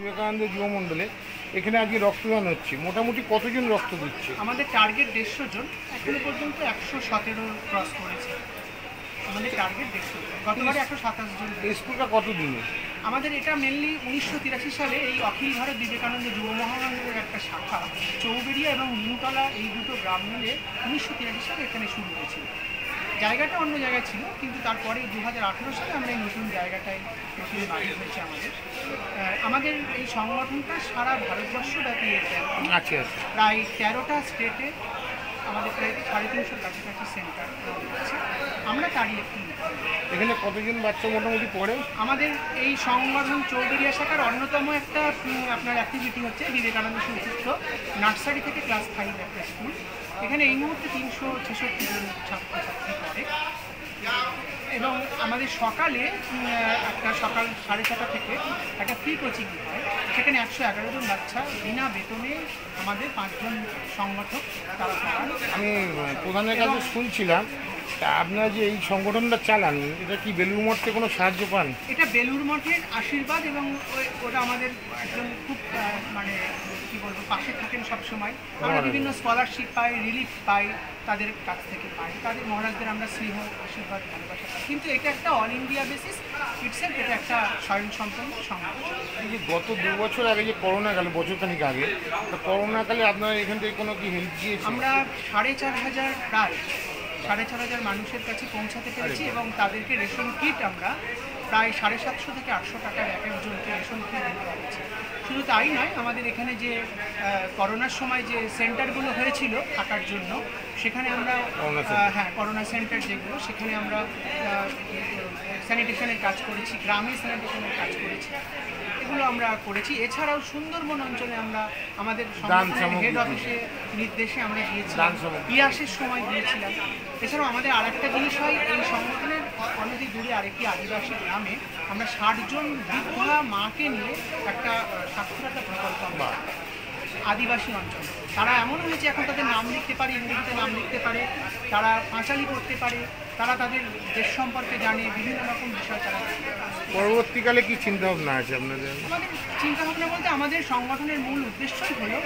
বিবেকানন্দ যুব মণ্ডলে এখানে আজকে রক্তদান হচ্ছে, মোটামুটি কতজন রক্ত দিচ্ছে? আমাদের টার্গেট 150 জন, এখনো পর্যন্ত 117 ক্রস করেছে। আমাদের টার্গেট 150 জন, গতবারে 127 জন। এই স্কুলটা কতদিনে? আমাদের এটা মেনলি 1983 সালে এই অখিল ভারত বিবেকানন্দ যুব মহামণ্ডলের একটা শাখা চৌবেড়িয়া এবং নিউতলা এই দুটো গ্রাম মিলে 1983 সালে এখানে শুরু হয়েছিল। জায়গাটা অন্য জায়গায় ছিল, কিন্তু তারপরে 2018 সালে আমরা এই নতুন জায়গাটায় নতুন বাড়ি হয়েছে আমাদের। আমাদের এই সংগঠনটা সারা ভারতবর্ষব্যাপী আচ্ছা, প্রায় 13টা স্টেটে আমাদের প্রায় 350 কাছাকাছি সেন্টার আছে। আমরা তারই একটি। এখানে কতজন বাচ্চা মোটামুটি পড়ে? আমাদের এই সংগঠন চৌবেড়িয়া শাখার অন্যতম একটা আপনার অ্যাক্টিভিটি হচ্ছে বিবেকানন্দ সংযুক্ত নার্সারি থেকে ক্লাস 5 একটা স্কুল। এখানে এই মুহূর্তে 366 জন ছাত্রছাত্রী পড়ে এবং আমাদের সকালে একটা সকাল 6:30 থেকে একটা ফ্রি কোচিং হয়। সেখানে 111 জন বাচ্চা বিনা বেতনে আমাদের 5 জন সংগঠক তারা পড়ান। আমি প্রধানের কাছে শুনছিলাম, তা আপনারা যে এই সংগঠনটা চালান, এটা কি বেলুড় মঠ থেকে কোনো সাহায্য পান? এটা বেলুড় মঠের আশীর্বাদ এবং ওরা আমাদের একজন খুব মানে কী বলবো পাশে থাকেন সবসময়। আমরা বিভিন্ন স্কলারশিপ পাই, রিলিফ পাই, তাদের কাছ থেকে পাই, তাদের মহারাজদের আমরা স্নেহ আশীর্বাদ ভালোবাসা পাই। কিন্তু এটা একটা অল ইন্ডিয়া বেসিস ইটসেলফ, এটা একটা স্বয়ংসম্পন্ন সংগঠন। এই যে গত 2 বছর আগে যে করোনা গেল, বছরখানিক আগে, তো করোনাকালে আপনারা এখান থেকে কোনো কি হেল্প দিয়েছেন? আমরা 4,500 প্রায় 4,500 মানুষের কাছে পৌঁছাতে পেরেছি এবং তাদেরকে রেশন কিট আমরা প্রায় 750 থেকে 800 টাকার এক একজনকে রেশন কিট দিতে পেরেছি। শুধু তাই নয়, আমাদের এখানে যে করোনার সময় যে সেন্টারগুলো হয়েছিল থাকার জন্য, সেখানে আমরা করোনা সেন্টার যেগুলো, সেখানে আমরা স্যানিটেশনের কাজ করেছি, গ্রামে স্যানিটেশনের কাজ করেছি, এগুলো আমরা করেছি। এছাড়াও সুন্দরবন অঞ্চলে আমরা আমাদের হেড অফিসে নির্দেশে আমরা গিয়েছিলাম, ইয়াসের সময় গিয়েছিলাম। এছাড়াও আমাদের আরেকটা জিনিস হয়, এই সংগঠনের অনেক দূরে আরেকটি আদিবাসী গ্রামে আমরা 60 জন বৃদ্ধা মাকে নিয়ে একটা সাক্ষরতা প্রকল্প আমরা আদিবাসী অঞ্চল। তারা এমন হয়েছে এখন তাদের নাম লিখতে পারে, ইংরেজিতে নাম লিখতে পারে, তারা পাঁচালি করতে পারে, তারা তাদের দেশ সম্পর্কে জানে, বিভিন্ন রকম বিষয় তারা। পরবর্তীকালে কি চিন্তাভাবনা আছে আপনাদের? আমাদের চিন্তাভাবনা বলতে আমাদের সংগঠনের মূল উদ্দেশ্যই হলো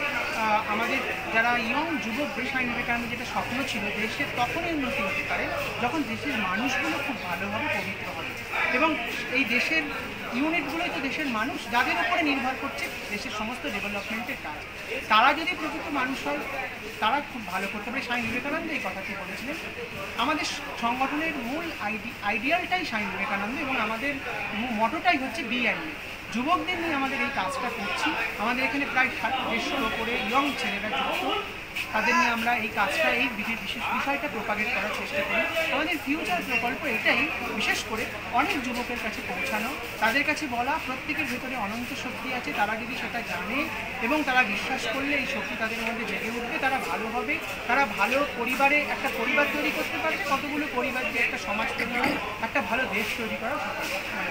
আমাদের যারা ইয়ং যুবকদের স্বামী বিবেকানন্দ যেটা স্বপ্ন ছিল দেশের তখনই উন্নতি হতে পারে যখন দেশের মানুষগুলো খুব ভালোভাবে পবিত্র হবে এবং এই দেশের ইউনিটগুলোই তো দেশের মানুষ, যাদের উপরে নির্ভর করছে দেশের সমস্ত ডেভেলপমেন্টের কাজ। তারা যদি প্রকৃত মানুষ হয় তারা খুব ভালো করতে পারে। স্বামী বিবেকানন্দ এই কথাটি বলেছিলেন। আমাদের সংগঠনের মূল আইডিয়ালটাই স্বামী বিবেকানন্দ এবং আমাদের মটোটাই হচ্ছে বিআইএ। যুবকদের নিয়ে আমাদের এই কাজটা করছি। আমাদের এখানে প্রায় 150-র ওপরে ইয়ং ছেলেরা যুক্ত, তাদের নিয়ে আমরা এই কাজটা, এই বিশেষ বিষয়টা প্রোপাগেট করার চেষ্টা করি। আমাদের ফিউচার প্রকল্প এটাই, বিশেষ করে অনেক যুবকের কাছে পৌঁছানো, তাদের কাছে বলা প্রত্যেকের ভেতরে অনন্ত শক্তি আছে, তারা যদি সেটা জানে এবং তারা বিশ্বাস করলে এই শক্তি তাদের মধ্যে জেগে উঠবে, তারা ভালো হবে, তারা ভালো পরিবারে একটা পরিবার তৈরি করতে পারবে, কতগুলো পরিবার দিয়ে একটা সমাজ তৈরি হবে, একটা ভালো দেশ তৈরি করার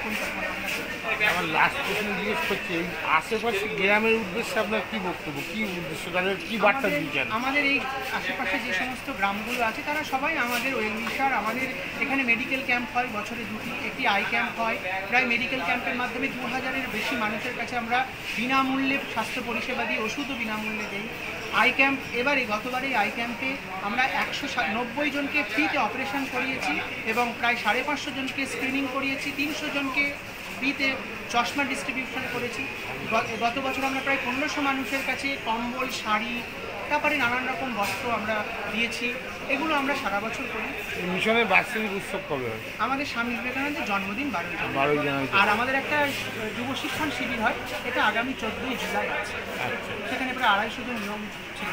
পরিকল্পনা আমরা করি। আমার লাস্ট প্রশ্ন জিজ্ঞেস করছি, এই আশেপাশে গ্রামের উদ্দেশ্যে আপনার কী বক্তব্য, কী উদ্দেশ্য, তাদের কী বার্তা দিচ্ছেন? আমাদের এই আশেপাশে যে সমস্ত গ্রামগুলো আছে তারা সবাই আমাদের ওয়েলউইশার। আমাদের এখানে মেডিকেল ক্যাম্প হয় বছরে 2টি, একটি আই ক্যাম্প হয়। প্রায় মেডিকেল ক্যাম্পের মাধ্যমে 2000-এর বেশি মানুষের কাছে আমরা বিনামূল্যে স্বাস্থ্য পরিষেবা দিই, ওষুধও বিনামূল্যে দিই। আই ক্যাম্প গতবারে আই ক্যাম্পে আমরা 190 জনকে ফ্রিতে অপারেশন করিয়েছি এবং প্রায় 550 জনকে স্ক্রিনিং করিয়েছি, 300 জনকে ফ্রিতে চশমা ডিস্ট্রিবিউশন করেছি। গত বছর আমরা প্রায় 1500 মানুষের কাছে কম্বল, শাড়ি, তারপরে নানান রকম বস্ত্র আমরা দিয়েছি। এগুলো আমরা সারা বছর করি। মিশনের বার্ষিক উৎসব কবে হয়? আমাদের স্বামী বিবেকানন্দের জন্মদিন 12 জানুয়ারি, আর আমাদের একটা যুব শিক্ষণ শিবির হয়, এটা আগামী 14ই জুলাই আছে। সেখানে প্রায় 250 জন নিয়ম ছিল।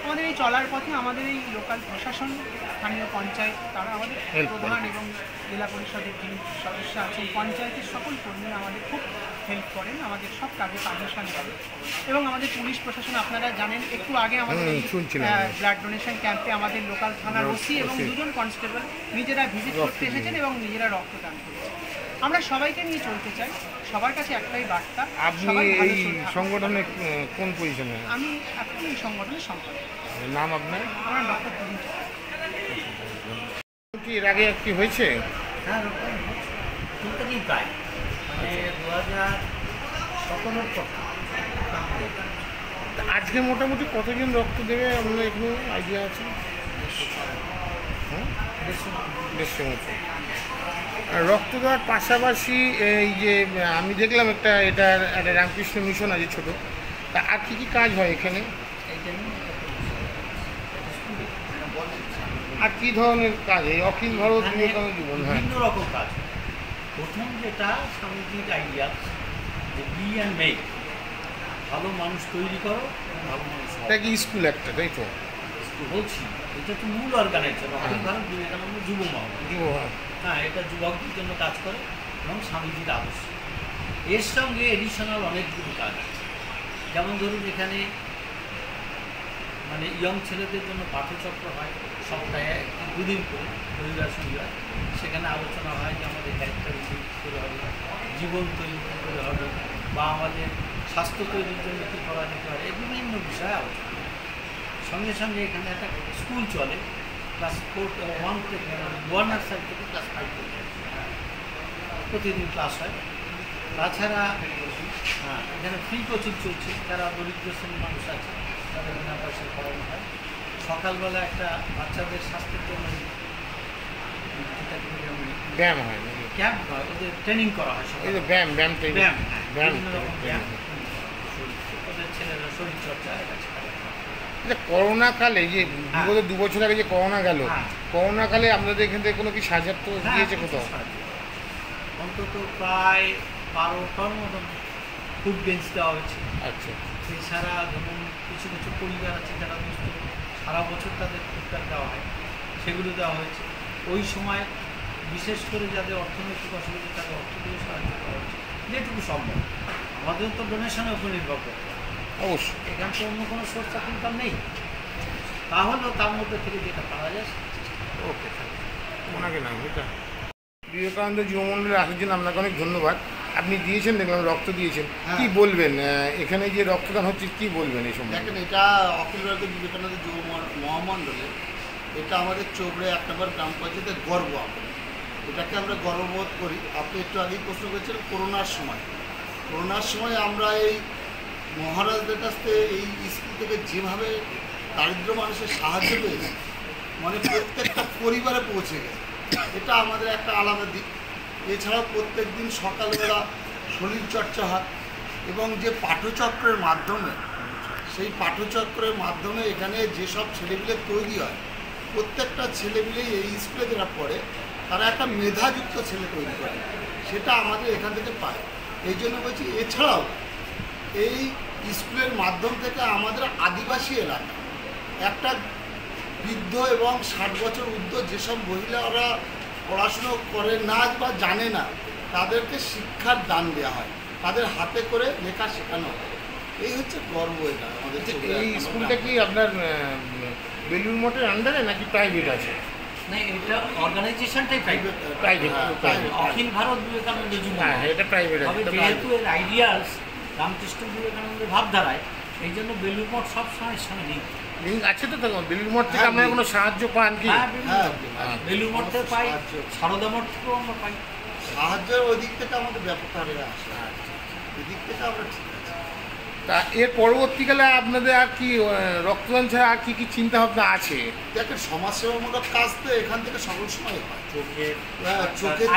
আমাদের এই চলার পথে আমাদের এই লোকাল প্রশাসন, স্থানীয় পঞ্চায়েত, তারা আমাদের প্রধান এবং জেলা পরিষদের যিনি সদস্য আছেন, পঞ্চায়েতের সকল কর্মীরা আমাদের খুব হেল্প করেন, আমাদের সব কাজে পারমিশন দেন। এবং আমাদের পুলিশ প্রশাসন, আপনারা জানেন একটু আগে আমাদের ব্লাড ডোনেশন ক্যাম্পে আমাদের লোকাল থানার ওসি এবং 2 জন কনস্টেবল নিজেরা ভিজিট করতে এসেছেন এবং নিজেরা রক্তদান করেছেন। আমরা সবাইকে নিয়ে চলতে চাই, সবার কাছে একটাই বার্তা। আপনি এই সংগঠনে কোন পজিশনে? আমি এখন এই সংগঠনের সম্পাদক। নাম আপনার? আমার ডক্টর প্রবীণ। কি এর আগে কি হয়েছে? হ্যাঁ, 3 থেকেই প্রায় মানে 2000 সকলের পক্ষে। আজকে মোটামুটি কতজন রক্ত দেবে আপনার এখানে আইডিয়া আছে? হ্যাঁ, দেড়শো মতো। আর রক্ত দেওয়ার পাশাপাশি এই যে আমি দেখলাম একটা রামকৃষ্ণ মিশন আছে ছোট, তা আর কী কী কাজ হয় এখানে? আর কী ধরনের কাজ এই অখিল ভারত বিবেকানন্দ জীবন? হ্যাঁ, বিভিন্ন রকম কাজ। প্রথম যেটা স্বামীজির আইডিয়া যে বি অ্যান্ড মেক, ভালো মানুষ তৈরি করো, ভালো মানুষ হও। এটা কি স্কুল একটা, তাই তো? বলছি এটা তো মূল অর্গানাইজার অখিল ভারত বিবেকানন্দ যুব মহল। হ্যাঁ, এটা যুবকদের জন্য কাজ করে এবং স্বামীজির আদর্শ। এর সঙ্গে এডিশনাল অনেকগুলো কাজ আছে। যেমন ধরুন এখানে মানে ইয়ং ছেলেদের জন্য পাঠচক্র হয় সপ্তাহে 2 দিন করে, রবিবার শনিবার। সেখানে আলোচনা হয় যে আমাদের ক্যারেক্টার বিল্ডিং করে হবে, জীবন তৈরি করে হবে, বা আমাদের স্বাস্থ্য তৈরির জন্য কী করা যেতে পারে, এই বিভিন্ন বিষয়ে আলোচনা। সঙ্গে সঙ্গে এখানে একটা স্কুল চলে, ক্লাস 1 থেকে 1 নার্সারি থেকে ক্লাস 5 পর্যন্ত প্রতিদিন ক্লাস হয়। তাছাড়া এখানে ফ্রি কোচিং চলছে, যারা দরিদ্র শ্রেণীর মানুষ আছে তাদের বিনা পয়সায় পড়ানো হয়। সকালবেলা একটা বাচ্চাদের স্বাস্থ্যের জন্য ব্যায়াম হয়, ক্যাম্প হয়, ওদের ট্রেনিং করা হয়। এই যে ব্যায়াম ব্যায়াম, বিভিন্ন রকম ব্যায়াম, ওদের ছেলেরা শরীরচর্চা এটা শেখানো হয়। আচ্ছা, করোনাকালে যে বিগত 2 বছর আগে যে করোনা গেল, করোনাকালে আপনাদের এখান থেকে কোনো কি সাহায্য দিয়েছে কোথাও? অন্তত প্রায় 12 টন মতন ফুড বেঞ্চ দেওয়া হয়েছে। আচ্ছা, এছাড়া ধরুন কিছু কিছু পরিবার আছে যারা সারা বছর তাদের ফুডকার দেওয়া হয়, সেগুলো দেওয়া হয়েছে। ওই সময় বিশেষ করে যাদের অর্থনৈতিক অসুবিধা তাদের অর্থ দিয়ে সাহায্য করা হয়েছে যেটুকু সম্ভব। আমাদের তো ডোনেশনের উপর নির্ভর করতে হবে, অবশ্যই। এখানে তো অন্য কোনো সোর্স অফ ইনকাম নেই, তাহলেও তার মধ্যে থেকে যেটা পাওয়া যায়। ওকে, ওনাকে না এটা বিবেকানন্দ যুবমণ্ডলে আসার জন্য আপনাকে অনেক ধন্যবাদ। আপনি দিয়েছেন, দেখলাম রক্ত দিয়েছেন, কি বলবেন এখানে যে রক্তদান হচ্ছে, কি বলবেন এই সময়? দেখেন, এটা অখিল ভারতীয় বিবেকানন্দ যুব মহামণ্ডলে এটা আমাদের চোপড়ে 1 নম্বর গ্রাম পঞ্চায়েতের গর্ব। এটাকে আমরা গর্ববোধ করি। আপনি একটু আগেই প্রশ্ন করেছিলেন করোনার সময় আমরা এই মহারাজদের কাছ থেকে এই স্কুল থেকে যেভাবে দারিদ্র মানুষের সাহায্য পেয়েছি, মানে প্রত্যেকটা পরিবারে পৌঁছে গেছে, এটা আমাদের একটা আলাদা দিক। এছাড়াও প্রত্যেক দিন সকালবেলা শরীরচর্চা হয় এবং যে পাঠচক্রের মাধ্যমে, সেই পাঠচক্রের মাধ্যমে এখানে যেসব ছেলেপিলে তৈরি হয়, প্রত্যেকটা ছেলেপিলেই এই স্কুলে যারা পড়ে তারা একটা মেধাযুক্ত ছেলে তৈরি করে, সেটা আমাদের এখান থেকে পায়। এই জন্য বলছি, এছাড়াও এই স্কুলের মাধ্যম থেকে আমাদের আদিবাসী এলাকা একটা বৃদ্ধ এবং 60 বছর ঊর্ধ্ব যেসব মহিলারা পড়াশুনো করে না বা জানে না, তাদেরকে শিক্ষার দান দেওয়া হয়, তাদের হাতে করে লেখা শেখানো হয়। এই হচ্ছে গর্ব এটা আমাদের। এই স্কুলটা কি আপনার বেলুড় মঠের আন্ডারে নাকি প্রাইভেট আছে? না, এটা অর্গানাইজেশনটাই প্রাইভেট। অখিল ভারত বিবেকানন্দ যুব, হ্যাঁ, এটা প্রাইভেট আছে। যেহেতু এর আইডিয়াস রামকৃষ্ণ বিবেকানন্দের ভাবধারায়, এই জন্য বেলুড় মঠ সবসময় সঙ্গে নেই। লিঙ্ক আছে তো তখন বেলুড় মঠ থেকে আপনারা কোনো সাহায্য পান কি? বেলুড় মঠ থেকে পাই, সারদা মঠ থেকেও আমরা পাই সাহায্যের। ওই দিক থেকে আমাদের ব্যাপকভাবে আসে, ওই দিক থেকে আমরা ঠিক আছে। তা এর পরবর্তীকালে আপনাদের আর কি রক্তদান ছাড়া আর কি কি চিন্তা ভাবনা আছে? দেখেন, সমাজসেবামূলক কাজ তো এখান থেকে সকল সময় হয়। চোখের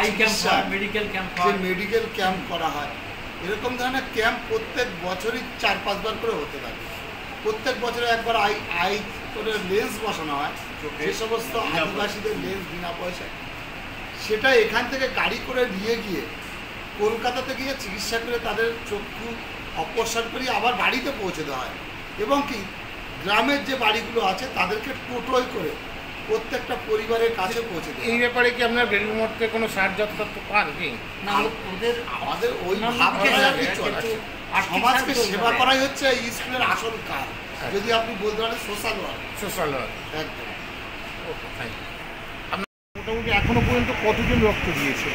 মেডিকেল ক্যাম্প, মেডিকেল ক্যাম্প করা হয়। এরকম ধরনের ক্যাম্প প্রত্যেক বছরই 4-5 বার করে হতে থাকে। প্রত্যেক বছরে একবার আই করে লেন্স বসানো হয়, যে সমস্ত আদিবাসীদের লেন্স বিনা পয়সায়, সেটা এখান থেকে গাড়ি করে নিয়ে গিয়ে কলকাতাতে গিয়ে চিকিৎসা করে তাদের চক্ষু অপারেশন করিয়ে আবার বাড়িতে পৌঁছে দেওয়া হয়। এবং কি গ্রামের যে বাড়িগুলো আছে তাদেরকে টোটোয় করে প্রত্যেকটা পরিবারের কাছে পৌঁছে দেয়। এই ব্যাপারে কি আপনার বেলুড় মঠ থেকে কোনো সাহায্য পান কি? না, ওদের আমাদের ওই ভাবনাটাই চলে। সমাজকে সেবা করাই হচ্ছে এই স্কুলের আসল কাজ। যদি আপনি বলতে পারেন সোশ্যাল ওয়ার্ক। একদম। ওকে, থ্যাংক ইউ। আপনার মোটামুটি এখনো পর্যন্ত কতজন রক্ত দিয়েছে?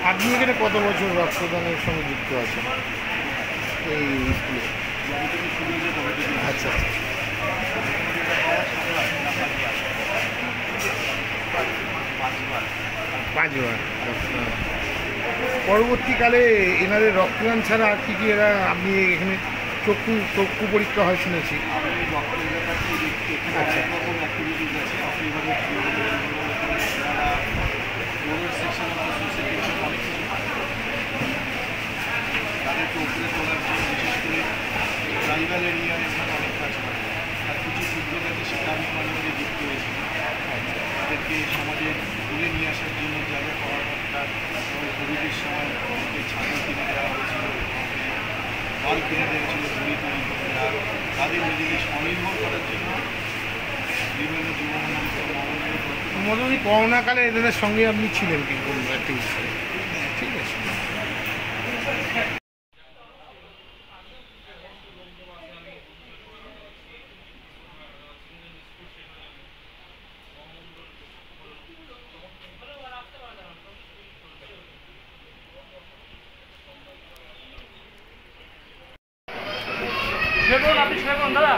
আপনি এখানে কত বছর রক্তদানের সঙ্গে যুক্ত আছেন এই স্কুলে? আচ্ছা আচ্ছা। পাঁচবার। পরবর্তীকালে এনাদের রক্তদান ছাড়া আর কি এরা আপনি এখানে চক্ষু পরীক্ষা হয় শুনেছি। আচ্ছা। ট্রাইবাল এরিয়ার এখানে অনেক কাজ করে, আর কিছু উদ্যোগ আছে সেটা আমি মাঝে মাঝে যুক্ত হয়েছি। তাদেরকে সমাজে তুলে নিয়ে আসার জন্য যা যা করা দরকার, কোভিডের সময় অনেকে ছাগল কিনে দেওয়া হয়েছিল, মাল কিনে দেওয়া হয়েছিল, ঘুড়ি তৈরি করে দেওয়া, তাদের নিজেকে স্বনির্ভর করার জন্য বিভিন্ন মোটামুটি করোনাকালে এদের সঙ্গে আপনি ছিলেন কি কোনো একটা বিষয়ে? ঠিক আছে। দাদা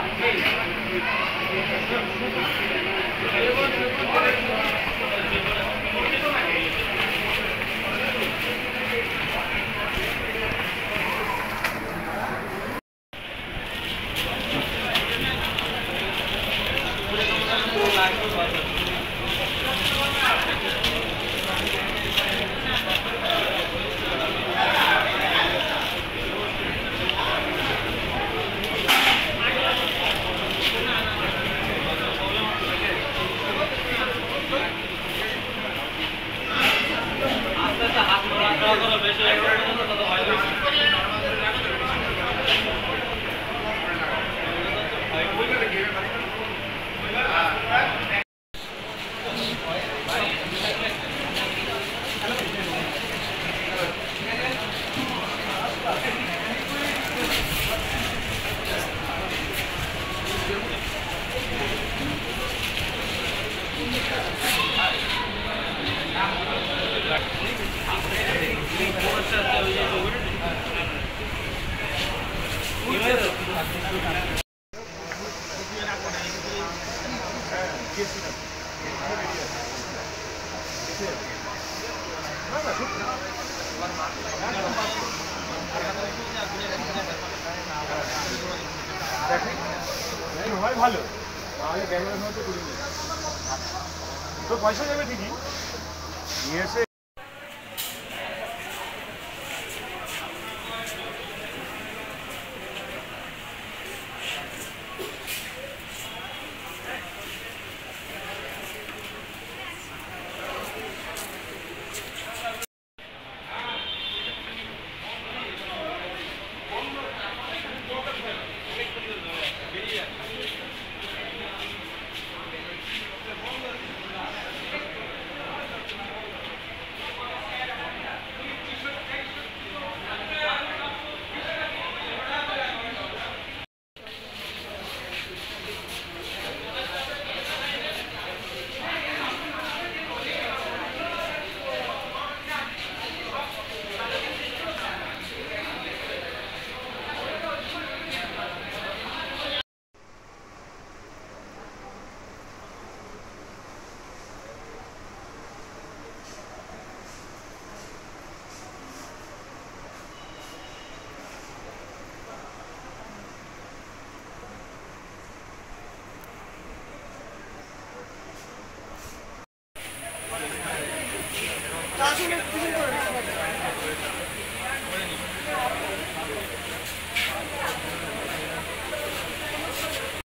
হয় ভালো, তাহলে ক্যামেরার মধ্যে করে নিই, তো পয়সা যাবে ঠিকই নিয়ে এসে। আসলে